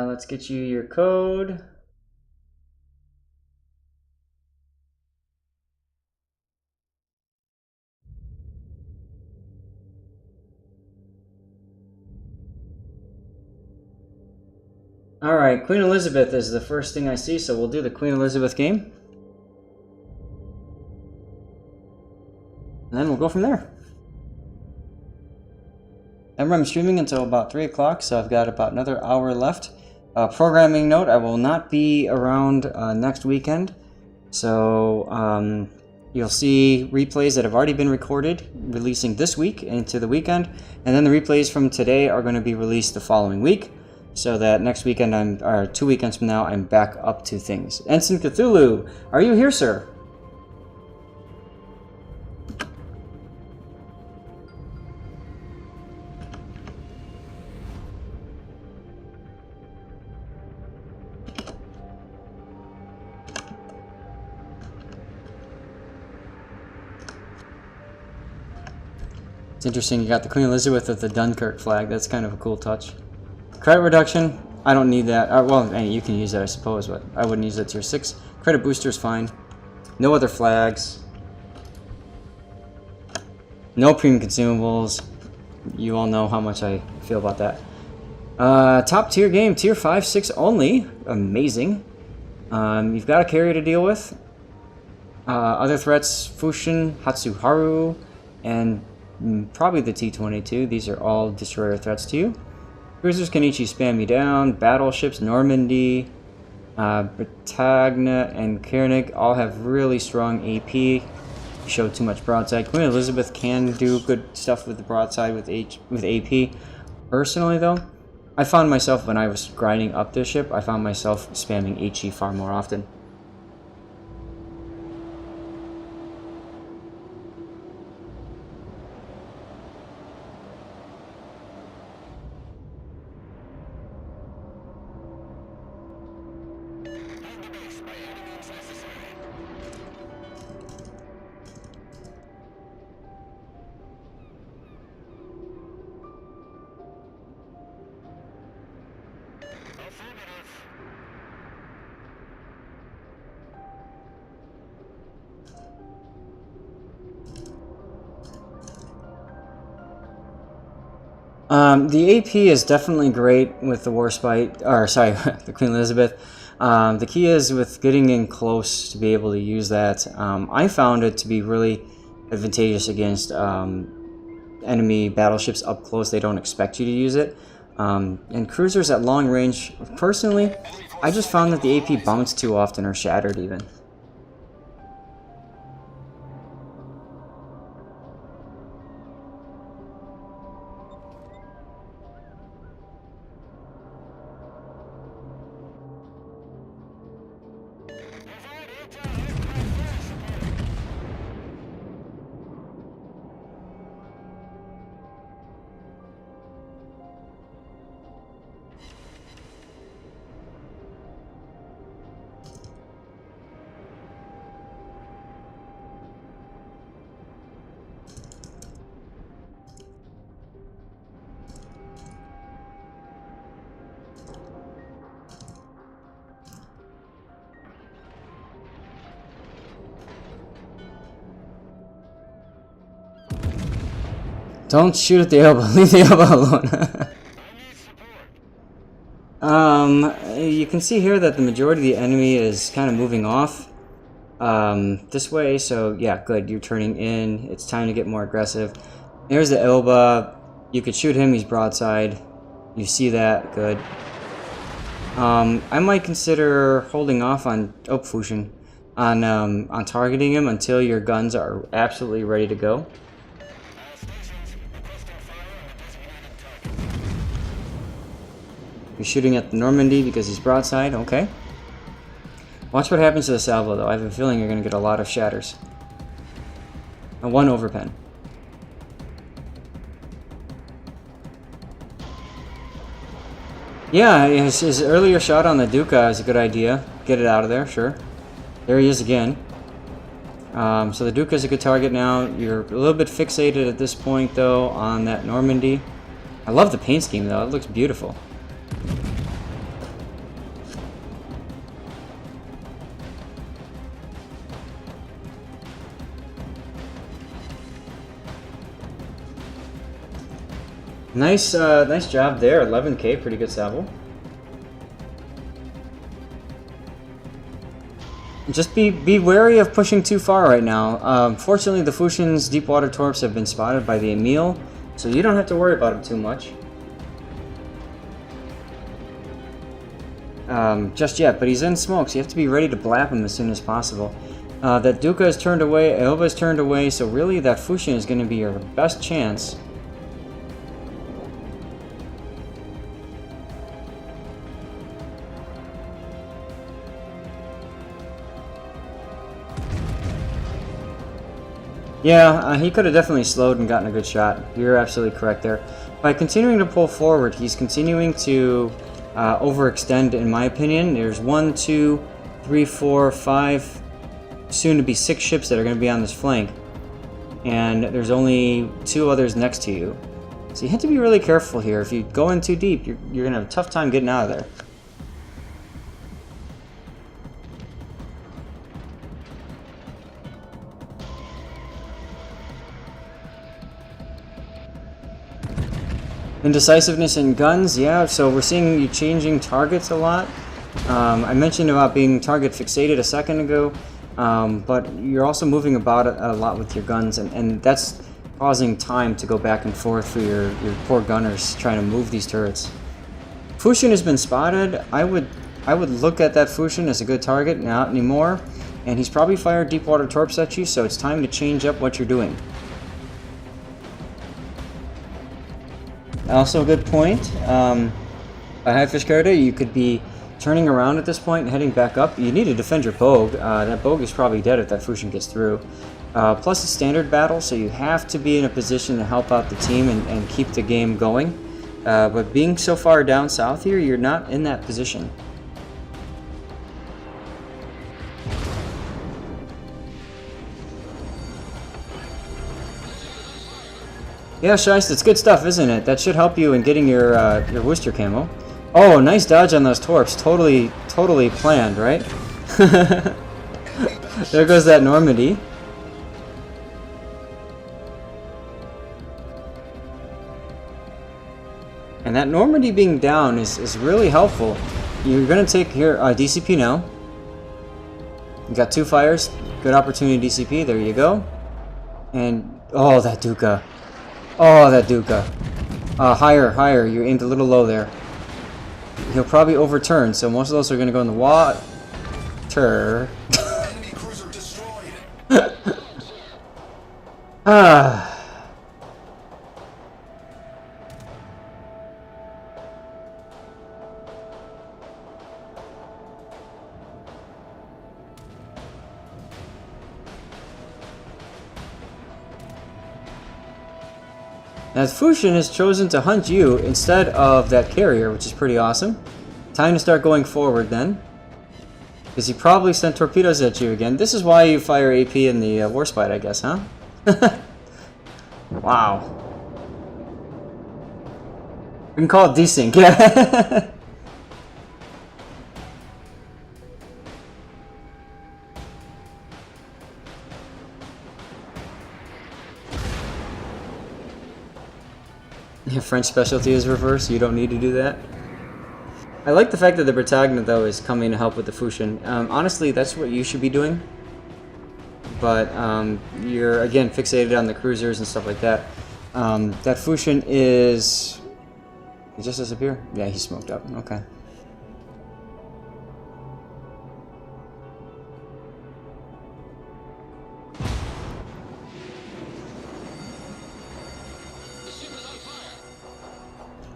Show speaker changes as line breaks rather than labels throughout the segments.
Let's get you your code. Alright, Queen Elizabeth is the first thing I see, so we'll do the Queen Elizabeth game. And then we'll go from there. Remember, I'm streaming until about 3 o'clock, so I've got about another hour left. Programming note, I will not be around next weekend. So you'll see replays that have already been recorded releasing this week into the weekend. And then the replays from today are going to be released the following week. So that next weekend, or 2 weekends from now, I'm back up to things. Ensign Cthulhu, are you here, sir? It's interesting, you got the Queen Elizabeth with the Dunkirk flag. That's kind of a cool touch. Credit reduction, I don't need that. Well, you can use that, I suppose, but I wouldn't use that tier 6. Credit booster is fine. No other flags. No premium consumables. You all know how much I feel about that. Top tier game, tier 5, 6 only. Amazing. You've got a carrier to deal with. Other threats, Fushin, Hatsuharu, and probably the T-22. These are all destroyer threats to you. Cruisers can each spam you down. Battleships, Normandy, Britannia, and Koenig all have really strong AP. Show too much broadside. Queen Elizabeth can do good stuff with the broadside with AP. Personally, though, I found myself, when I was grinding up this ship, I found myself spamming HE far more often. The AP is definitely great with the Warspite, or sorry, the Queen Elizabeth. The key is with getting in close to be able to use that. I found it to be really advantageous against enemy battleships up close. They don't expect you to use it. And cruisers at long range, personally, I just found that the AP bounced too often or shattered even. Don't shoot at the elbow. Leave the elbow alone. You can see here that the majority of the enemy is kind of moving off this way. So yeah, good. You're turning in. It's time to get more aggressive. There's the Elba. You could shoot him. He's broadside. You see that. Good. I might consider holding off on Fushin on targeting him until your guns are absolutely ready to go. You're shooting at the Normandy because he's broadside. Okay. Watch what happens to the salvo, though. I have a feeling you're going to get a lot of shatters. And one overpen. Yeah, his earlier shot on the Duca is a good idea. Get it out of there, sure. There he is again. So the Duca is a good target now. You're a little bit fixated at this point, though, on that Normandy. I love the paint scheme, though. It looks beautiful. Nice job there. 11k, pretty good salvo. Just be wary of pushing too far right now. Fortunately, the Fushin's deep water torps have been spotted by the Emil, so you don't have to worry about them too much. Just yet, but he's in smoke, so you have to be ready to blap him as soon as possible. That Duca is turned away, Aoba is turned away, so really that Fushin is going to be your best chance. Yeah, he could have definitely slowed and gotten a good shot. You're absolutely correct there. By continuing to pull forward, he's continuing to overextend, in my opinion. There's 1, 2, 3, 4, 5, soon to be 6 ships that are going to be on this flank. And there's only 2 others next to you. So you have to be really careful here. If you go in too deep, you're going to have a tough time getting out of there. Indecisiveness in guns, yeah, so we're seeing you changing targets a lot. I mentioned about being target fixated a second ago, but you're also moving about a lot with your guns, and that's causing time to go back and forth for your poor gunners trying to move these turrets. Fushin has been spotted. I would look at that Fushin as a good target, not anymore, and he's probably fired deep water torps at you, so it's time to change up what you're doing. Also a good point, by High Fish Carter, you could be turning around at this point and heading back up. You need to defend your Bogue. That Bogue is probably dead if that Fushin gets through. Plus it's standard battle, so you have to be in a position to help out the team and keep the game going. But being so far down south here, you're not in that position. Yeah, Shiest, it's good stuff, isn't it? That should help you in getting your Worcester camo. Oh, nice dodge on those torps. Totally planned, right? There goes that Normandy. And that Normandy being down is really helpful. You're going to take here DCP now. You got 2 fires. Good opportunity DCP. There you go. And, oh, that Duca. Oh, that Duca. Higher. You aimed a little low there. He'll probably overturn, so most of those are going to go in the water.
Enemy cruiser destroyed.
Now, Fushin has chosen to hunt you instead of that carrier, which is pretty awesome. Time to start going forward then. Because he probably sent torpedoes at you again. This is why you fire AP in the Warspite, I guess, huh? Wow. We can call it desync, yeah. Your French specialty is reverse, you don't need to do that. I like the fact that the Bretagne, though, is coming to help with the Fushin. Honestly, that's what you should be doing. But you're, again, fixated on the cruisers and stuff like that. That Fushin is... He just disappeared? Yeah, he smoked up. Okay.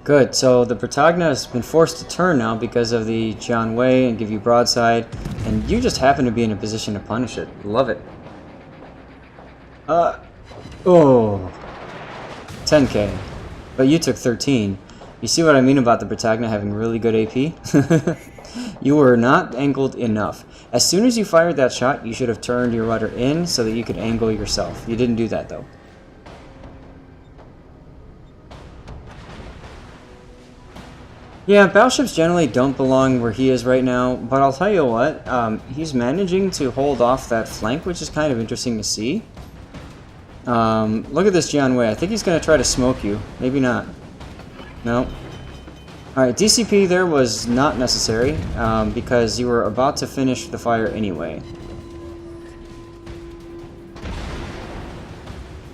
Good, so the Bretagne has been forced to turn now because of the John Way and give you broadside, and you just happen to be in a position to punish it. Love it. Oh. 10k. But you took 13. You see what I mean about the Bretagne having really good AP? You were not angled enough. As soon as you fired that shot, you should have turned your rudder in so that you could angle yourself. You didn't do that, though. Yeah, battleships generally don't belong where he is right now, but I'll tell you what, he's managing to hold off that flank, which is kind of interesting to see. Look at this John Way. I think he's going to try to smoke you. Maybe not. No. Alright, DCP there was not necessary, because you were about to finish the fire anyway.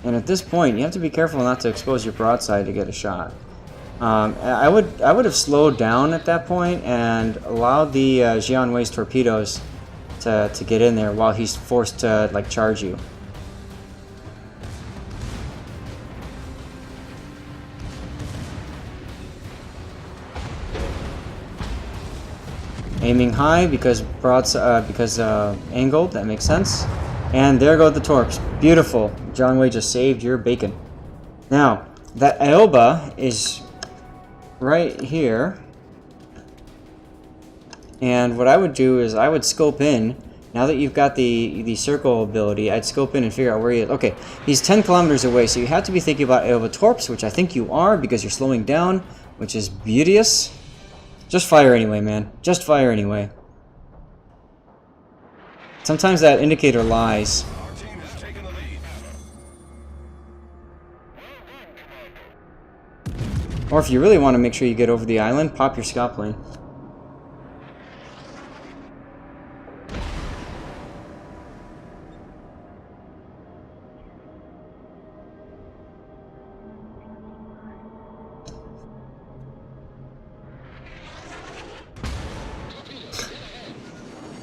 And at this point, you have to be careful not to expose your broadside to get a shot. I would have slowed down at that point and allowed the Jianwei's torpedoes to get in there while he's forced to like charge you. Aiming high because angled, that makes sense. And there go the torps. Beautiful. Jianwei just saved your bacon. Now, that Aoba is right here. And what I would do is I would scope in. Now that you've got the circle ability, I'd scope in and figure out where he is. Okay, he's 10 kilometers away, so you have to be thinking about Aoba torps, which I think you are because you're slowing down, which is beauteous. Just fire anyway, man. Just fire anyway. Sometimes that indicator lies.
Our team has taken the lead.
Or if you really want to make sure you get over the island, pop your scout plane.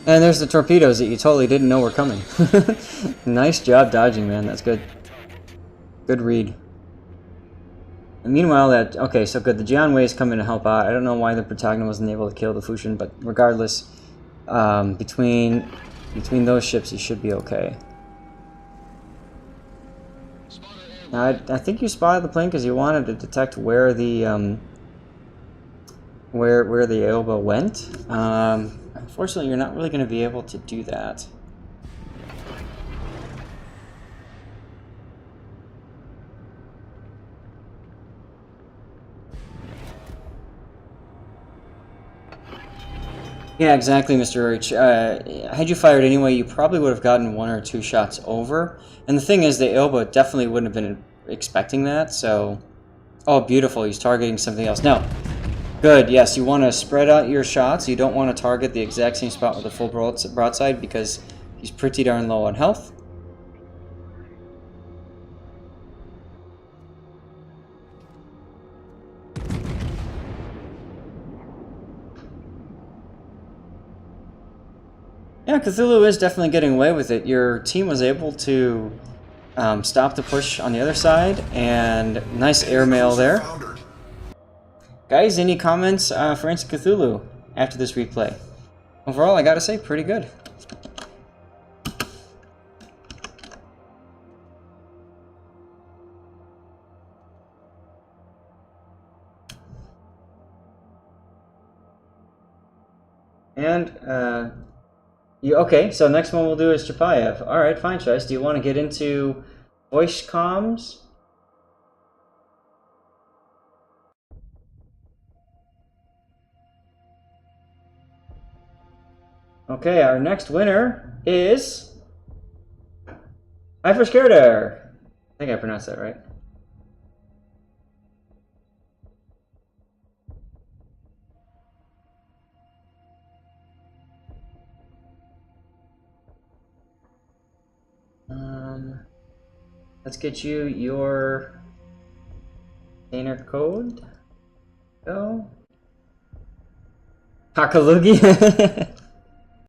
And there's the torpedoes that you totally didn't know were coming. Nice job dodging, man. That's good. Good read. And meanwhile, okay, so good. The Jianwei's come in to help out. I don't know why the protagonist wasn't able to kill the Fusion, but regardless, between those ships, he should be okay. Now, I think you spotted the plane because you wanted to detect where the where the Aoba went. Unfortunately, you're not really going to be able to do that. Yeah, exactly, Mr. H. Had you fired anyway, you probably would have gotten 1 or 2 shots over. And the thing is, the Aoba definitely wouldn't have been expecting that, so... Oh, beautiful, he's targeting something else. No. Good, yes, you want to spread out your shots. You don't want to target the exact same spot with a full broadside because he's pretty darn low on health. Yeah, Cthulhu is definitely getting away with it. Your team was able to stop the push on the other side, and nice airmail there. Guys, any comments for Ancient Cthulhu after this replay? Overall, I gotta say, pretty good. And, okay, so next one we'll do is Chapayev. Alright, fine choice. Do you want to get into voice comms? Okay, our next winner is... Iferskirder. I think I pronounced that right. Let's get you your container code. Go. Hakalugi.